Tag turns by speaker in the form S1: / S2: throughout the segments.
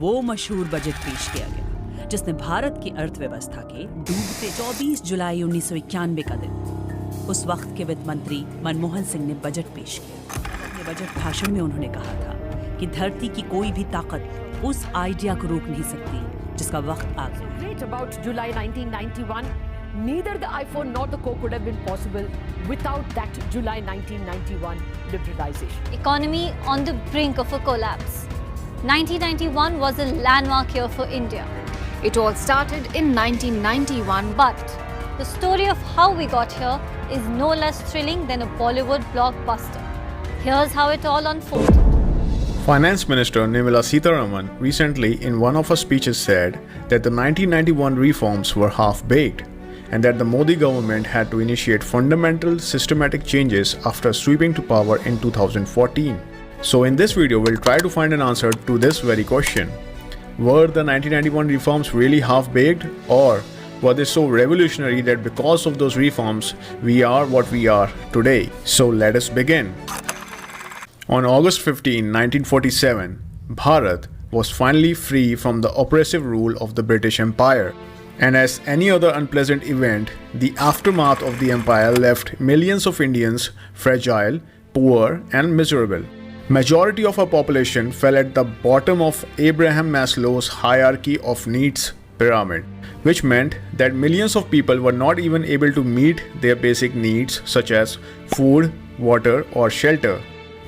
S1: वो मशहूर बजट पेश किया गया जिसने भारत की अर्थव्यवस्था के डूबते 24 जुलाई 1991 का दिन उस वक्त के वित्त मंत्री मनमोहन सिंह ने बजट पेश किया। अपने बजट भाषण में उन्होंने कहा था कि धरती की कोई भी ताकत उस आइडिया को रोक नहीं सकती जिसका वक्त आ गया।
S2: Great about July 1991. Neither the iPhone nor the Coke would have been possible without that July 1991 liberalization.
S3: Economy on the brink of a collapse. 1991 was a landmark year for India.
S4: It all started in 1991,
S3: but the story of how we got here is no less thrilling than a Bollywood blockbuster. Here's how it all unfolded.
S5: Finance Minister Nirmala Sitharaman recently in one of her speeches said that the 1991 reforms were half-baked and that the Modi government had to initiate fundamental systematic changes after sweeping to power in 2014. So in this video, we'll try to find an answer to this very question. Were the 1991 reforms really half-baked, or were they so revolutionary that because of those reforms, we are what we are today? So let us begin. On August 15, 1947, Bharat was finally free from the oppressive rule of the British Empire. And as any other unpleasant event, the aftermath of the empire left millions of Indians fragile, poor, and miserable. Majority of our population fell at the bottom of Abraham Maslow's hierarchy of needs pyramid, which meant that millions of people were not even able to meet their basic needs such as food, water, or shelter.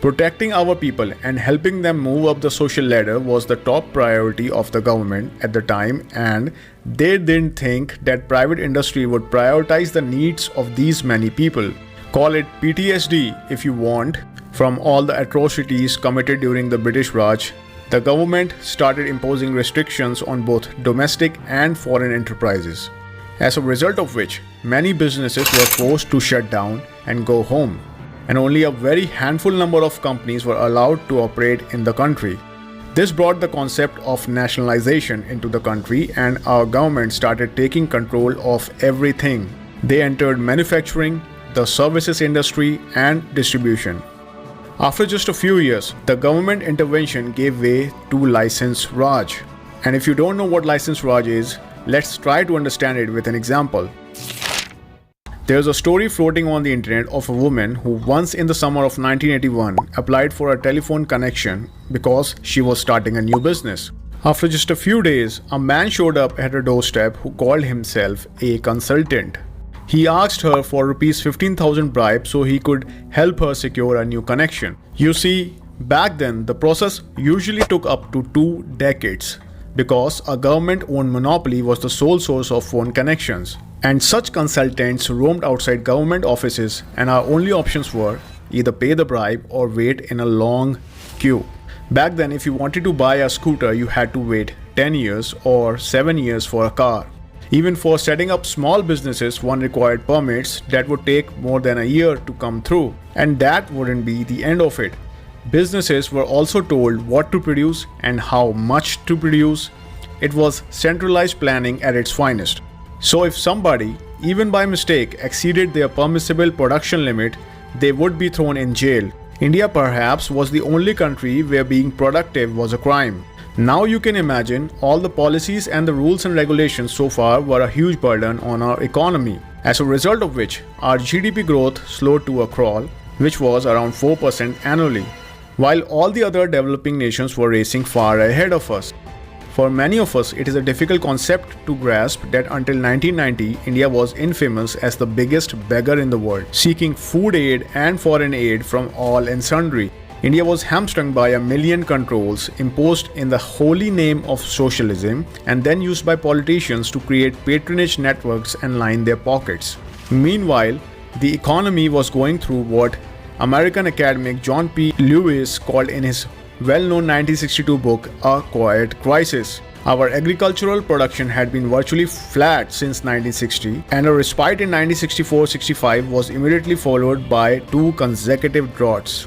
S5: Protecting our people and helping them move up the social ladder was the top priority of the government at the time, and they didn't think that private industry would prioritize the needs of these many people. Call it PTSD if you want. From all the atrocities committed during the British Raj, the government started imposing restrictions on both domestic and foreign enterprises, as a result of which many businesses were forced to shut down and go home, and only a very handful number of companies were allowed to operate in the country. This brought the concept of nationalization into the country, and our government started taking control of everything. They entered manufacturing, the services industry, and distribution. After just a few years, the government intervention gave way to License Raj. And if you don't know what License Raj is, let's try to understand it with an example. There's a story floating on the internet of a woman who once in the summer of 1981 applied for a telephone connection because she was starting a new business. After just a few days, a man showed up at her doorstep who called himself a consultant. He asked her for rupees 15,000 bribe so he could help her secure a new connection. You see, back then the process usually took up to 2 decades because a government-owned monopoly was the sole source of phone connections. And such consultants roamed outside government offices, and our only options were either pay the bribe or wait in a long queue. Back then, if you wanted to buy a scooter, you had to wait 10 years or 7 years for a car. Even for setting up small businesses, one required permits that would take more than a year to come through. And that wouldn't be the end of it. Businesses were also told what to produce and how much to produce. It was centralized planning at its finest. So if somebody, even by mistake, exceeded their permissible production limit, they would be thrown in jail. India perhaps was the only country where being productive was a crime. Now you can imagine all the policies and the rules and regulations so far were a huge burden on our economy, as a result of which our GDP growth slowed to a crawl, which was around 4% annually, while all the other developing nations were racing far ahead of us. For many of us, it is a difficult concept to grasp that until 1990, India was infamous as the biggest beggar in the world, seeking food aid and foreign aid from all and sundry. India was hamstrung by a million controls imposed in the holy name of socialism and then used by politicians to create patronage networks and line their pockets. Meanwhile, the economy was going through what American academic John P. Lewis called in his well-known 1962 book, A Quiet Crisis. Our agricultural production had been virtually flat since 1960, and a respite in 1964-65 was immediately followed by 2 consecutive droughts.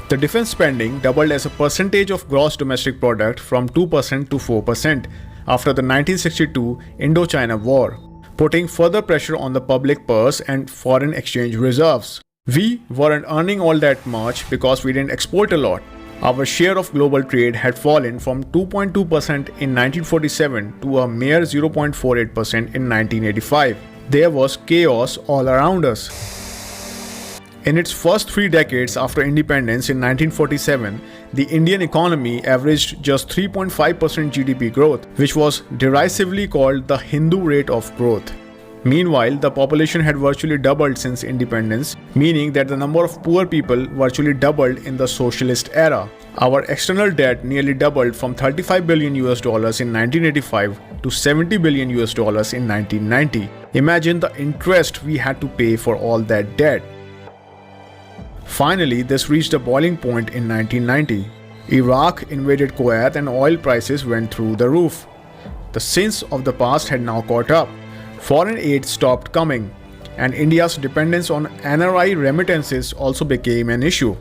S5: The defense spending doubled as a percentage of gross domestic product from 2% to 4% after the 1962 Indo-China War, putting further pressure on the public purse and foreign exchange reserves. We weren't earning all that much because we didn't export a lot. Our share of global trade had fallen from 2.2% in 1947 to a mere 0.48% in 1985. There was chaos all around us. In its first 3 decades after independence in 1947, the Indian economy averaged just 3.5% GDP growth, which was derisively called the Hindu rate of growth. Meanwhile, the population had virtually doubled since independence, meaning that the number of poor people virtually doubled in the socialist era. Our external debt nearly doubled from $35 billion in 1985 to $70 billion in 1990. Imagine the interest we had to pay for all that debt. Finally, this reached a boiling point in 1990. Iraq invaded Kuwait and oil prices went through the roof. The sins of the past had now caught up. Foreign aid stopped coming, and India's dependence on NRI remittances also became an issue.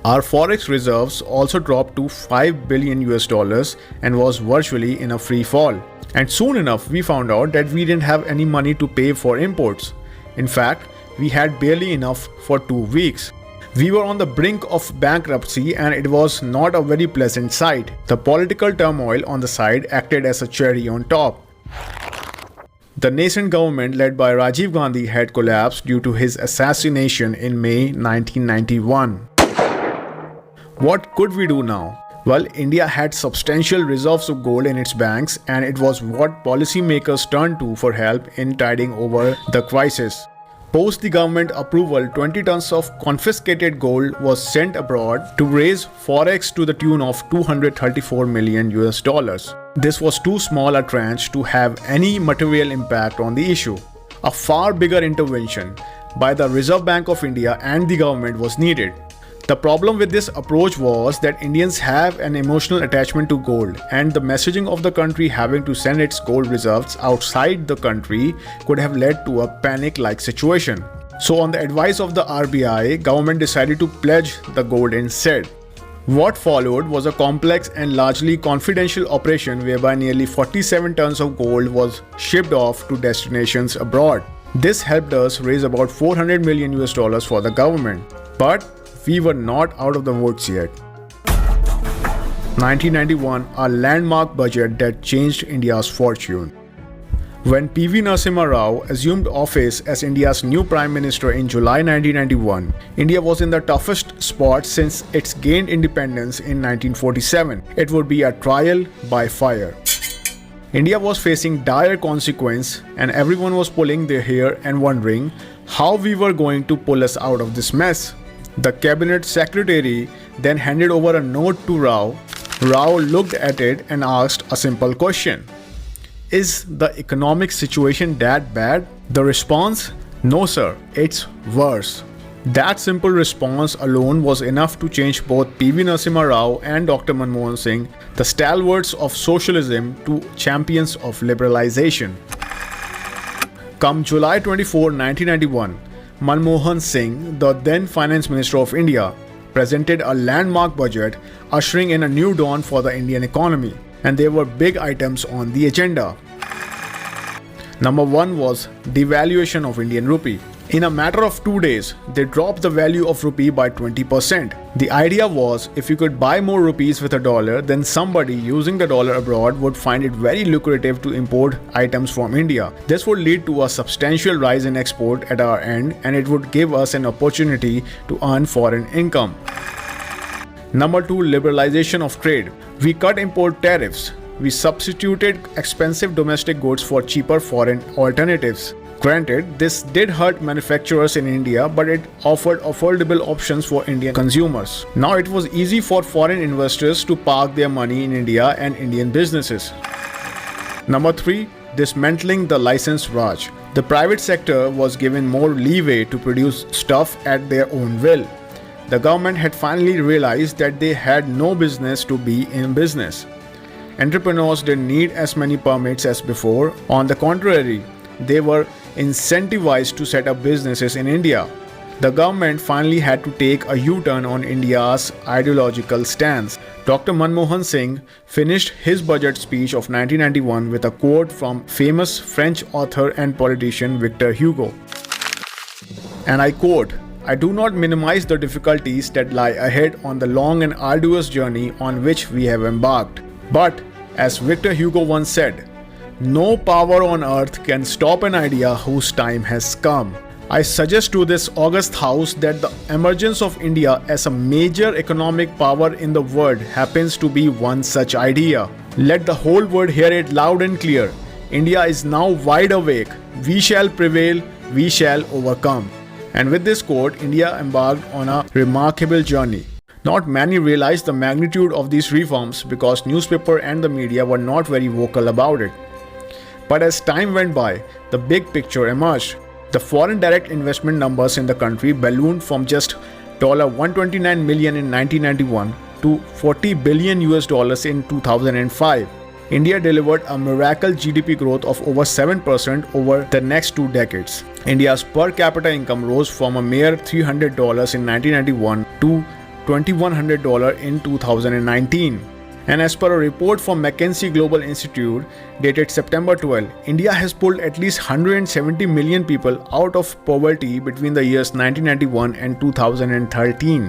S5: Our forex reserves also dropped to $5 billion and was virtually in a free fall. And soon enough, we found out that we didn't have any money to pay for imports. In fact, we had barely enough for 2 weeks. We were on the brink of bankruptcy, and it was not a very pleasant sight. The political turmoil on the side acted as a cherry on top. The nascent government led by Rajiv Gandhi had collapsed due to his assassination in May 1991. What could we do now? Well, India had substantial reserves of gold in its banks, and it was what policymakers turned to for help in tiding over the crisis. Post the government approval, 20 tons of confiscated gold was sent abroad to raise forex to the tune of $234 million. This was too small a tranche to have any material impact on the issue. A far bigger intervention by the Reserve Bank of India and the government was needed. The problem with this approach was that Indians have an emotional attachment to gold, and the messaging of the country having to send its gold reserves outside the country could have led to a panic-like situation. So on the advice of the RBI, government decided to pledge the gold instead. What followed was a complex and largely confidential operation whereby nearly 47 tons of gold was shipped off to destinations abroad. This helped us raise about $400 million for the government. But we were not out of the woods yet. 1991, a landmark budget that changed India's fortune. When P.V. Narasimha Rao assumed office as India's new Prime Minister in July 1991, India was in the toughest spot since its gained independence in 1947. It would be a trial by fire. India was facing dire consequences, and everyone was pulling their hair and wondering how we were going to pull us out of this mess. The cabinet secretary then handed over a note to Rao. Rao looked at it and asked a simple question. Is the economic situation that bad? The response? No sir, it's worse. That simple response alone was enough to change both P.V. Narasimha Rao and Dr. Manmohan Singh, the stalwarts of socialism, to champions of liberalization. Come July 24, 1991, Manmohan Singh, the then Finance Minister of India, presented a landmark budget ushering in a new dawn for the Indian economy, and there were big items on the agenda. Number 1 was devaluation of Indian rupee. In a matter of 2 days, they dropped the value of rupee by 20%. The idea was if you could buy more rupees with a dollar, then somebody using the dollar abroad would find it very lucrative to import items from India. This would lead to a substantial rise in export at our end, and it would give us an opportunity to earn foreign income. Number 2, liberalization of trade. We cut import tariffs. We substituted expensive domestic goods for cheaper foreign alternatives. Granted, this did hurt manufacturers in India, but it offered affordable options for Indian consumers. Now it was easy for foreign investors to park their money in India and Indian businesses. Number 3, dismantling the license Raj. The private sector was given more leeway to produce stuff at their own will. The government had finally realized that they had no business to be in business. Entrepreneurs didn't need as many permits as before. On the contrary, they were incentivized to set up businesses in India. The government finally had to take a U-turn on India's ideological stance. Dr. Manmohan Singh finished his budget speech of 1991 with a quote from famous French author and politician Victor Hugo. And I quote, I do not minimize the difficulties that lie ahead on the long and arduous journey on which we have embarked. But, as Victor Hugo once said, no power on earth can stop an idea whose time has come. I suggest to this august house that the emergence of India as a major economic power in the world happens to be one such idea. Let the whole world hear it loud and clear. India is now wide awake. We shall prevail, we shall overcome. And with this quote, India embarked on a remarkable journey. Not many realized the magnitude of these reforms because newspaper and the media were not very vocal about it. But as time went by, the big picture emerged. The foreign direct investment numbers in the country ballooned from just $129 million in 1991 to $40 billion in 2005. India delivered a miracle GDP growth of over 7% over the next 2 decades. India's per capita income rose from a mere $300 in 1991 to $2,100 in 2019. And as per a report from McKinsey Global Institute dated September 12, India has pulled at least 170 million people out of poverty between the years 1991 and 2013.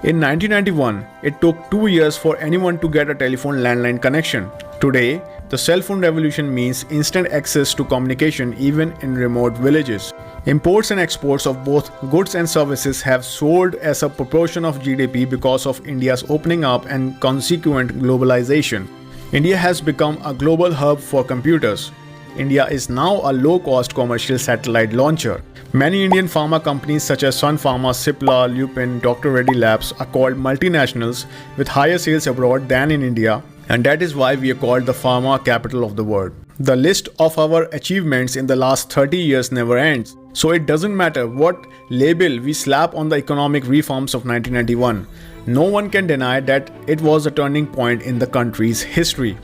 S5: In 1991, it took 2 years for anyone to get a telephone landline connection. Today, the cell phone revolution means instant access to communication even in remote villages. Imports and exports of both goods and services have soared as a proportion of GDP because of India's opening up and consequent globalization. India has become a global hub for computers. India is now a low-cost commercial satellite launcher. Many Indian pharma companies such as Sun Pharma, Cipla, Lupin, Dr. Reddy Labs are called multinationals with higher sales abroad than in India, and that is why we are called the pharma capital of the world. The list of our achievements in the last 30 years never ends. So it doesn't matter what label we slap on the economic reforms of 1991. No one can deny that it was a turning point in the country's history.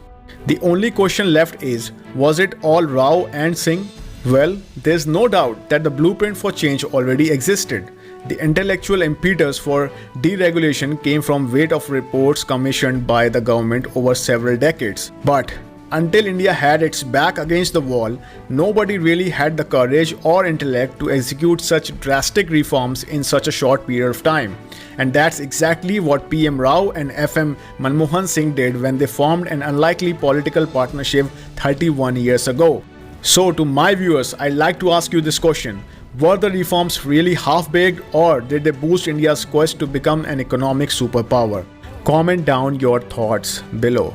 S5: The only question left is, was it all Rao and Singh? Well, there's no doubt that the blueprint for change already existed. The intellectual impetus for deregulation came from weight of reports commissioned by the government over several decades. But until India had its back against the wall, nobody really had the courage or intellect to execute such drastic reforms in such a short period of time. And that's exactly what PM Rao and FM Manmohan Singh did when they formed an unlikely political partnership 31 years ago. So to my viewers, I'd like to ask you this question. Were the reforms really half-baked, or did they boost India's quest to become an economic superpower? Comment down your thoughts below.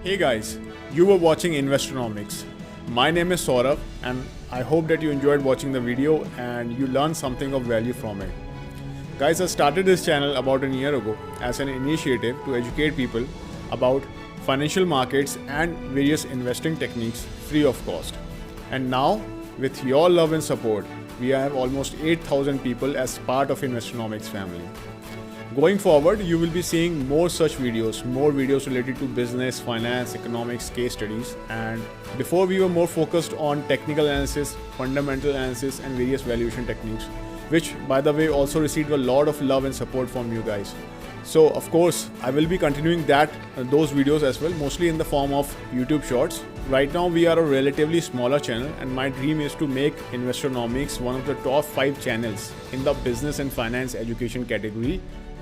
S5: Hey guys, you were watching Investonomics. My name is Saurabh and I hope that you enjoyed watching the video and you learned something of value from it. Guys, I started this channel about a year ago as an initiative to educate people about financial markets and various investing techniques free of cost. And now, with your love and support, we have almost 8,000 people as part of Investonomics family. Going forward, you will be seeing more such videos, more videos related to business, finance, economics, case studies. And before we were more focused on technical analysis, fundamental analysis and various valuation techniques, which by the way also received a lot of love and support from you guys. So of course, I will be continuing those videos as well, mostly in the form of YouTube shorts. Right now we are a relatively smaller channel and my dream is to make Investonomics one of the top 5 channels in the business and finance education category.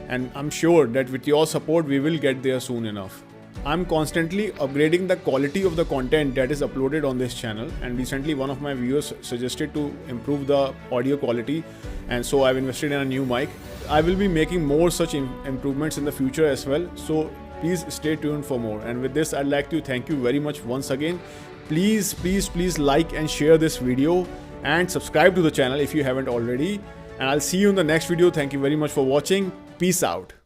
S5: And I'm sure that with your support, we will get there soon enough. I'm constantly upgrading the quality of the content that is uploaded on this channel, and recently one of my viewers suggested to improve the audio quality, and so I've invested in a new mic. I will be making more such improvements in the future as well, so please stay tuned for more. And with this, I'd like to thank you very much once again. Please like and share this video and subscribe to the channel if you haven't already. And I'll see you in the next video. Thank you very much for watching. Peace out.